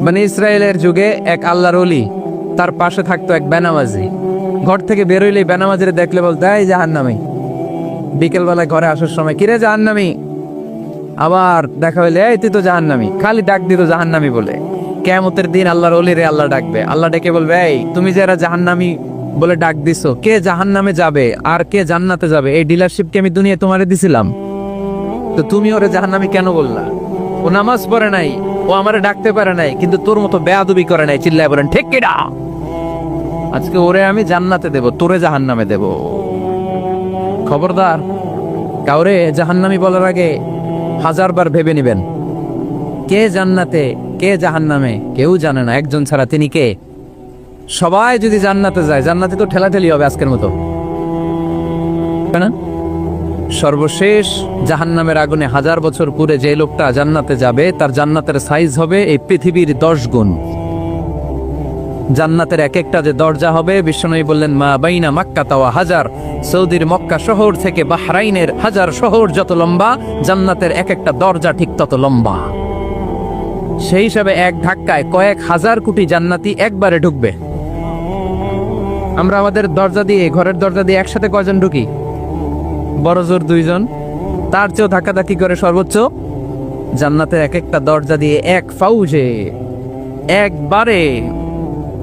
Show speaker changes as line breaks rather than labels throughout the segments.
বনি ইসরায়েলের যুগে এক আল্লাহর ওলি, তার পাশে থাকতো এক বেনামাজি। ঘর থেকে বেরোইলেই বেনামাজিরে দেখলে বলতো, এই জাহান্নামী। বিকেলবেলায় ঘরে আসার সময়, কিরে জাহান্নামী? আবার দেখা হইলে, এই তুই তো জাহান্নামী। খালি ডাক দিত জাহান্নামী বলে। কিয়ামতের দিন আল্লাহর ওলিরে আল্লাহ ডাকবে। আল্লাহ ডেকে বলবে, এই তুমি যারা জাহান্নামী বলে ডাক দিছো, কে জাহান্নামে যাবে আর কে জান্নাতে যাবে, এই ডিলারশিপ কি আমি দুনিয়ায় তোমারে দিছিলাম? তো তুমি ওরে জাহান্নামী কেন বললা? ও নামাজ পড়ে নাই, ও আমারে ডাকতে পারে নাই, কিন্তু তোর মতো বেয়াদবি করে নাই। চিল্লায় বলেন ঠিক কিনা? আজকে ওরে আমি জান্নাতে দেব, তোরে জাহান্নামে দেব। খবরদার, কাউরে জাহান্নামী বলার আগে 1000 বার ভেবে নিবেন। কে জান্নাতে কে জাহান্নামে কেউ জানে না, একজন ছাড়া। তিনি কে? সবাই যদি জান্নাতে যায়, জান্নাতে তো ঠেলাঠেলি হবে আজকের মতো, তাই না? সর্বশেষ জাহান্নামের আগুনে 1000 বছর পুরে যে লোকটা জান্নাতে যাবে, তার জান্নাতের সাইজ হবে এই পৃথিবীর 10 গুণ। জান্নাতের এক একটা যে দরজা হবে, বিশ্বনবী বললেন, মা বাইনা মাক্কা তাওয়া হাজার। সৌদির মক্কা শহর থেকে বাহরাইনের 1000 শহর যত লম্বা, জান্নাতের এক একটা দরজা ঠিক তত লম্বা। সেই হিসাবে এক ধাক্কায় কয়েক হাজার কোটি জান্নাতি একবারে ঢুকবে। আমরা আমাদের দরজা দিয়ে, ঘরের দরজা দিয়ে একসাথে কয়জন ঢুকি? বড় জোর 2 জন। তার চেয়েও ধাক্কাধাক্কি করে সর্বোচ্চ জান্নাতের এক একটা দরজা দিয়ে এক ফাউজে একবারে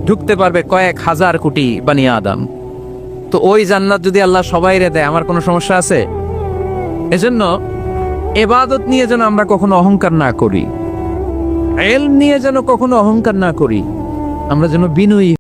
ঢুকতে পারবে কয়েক হাজার কোটি বানি আদম। তো ওই জান্নাত যদি আল্লাহ সবাইরে দেয়, আমার কোনো সমস্যা আছে? এজন্য ইবাদত নিয়ে যেন আমরা কখনো অহংকার না করি, ইলম নিয়ে যেন কখনো অহংকার না করি, আমরা যেন বিনয়ী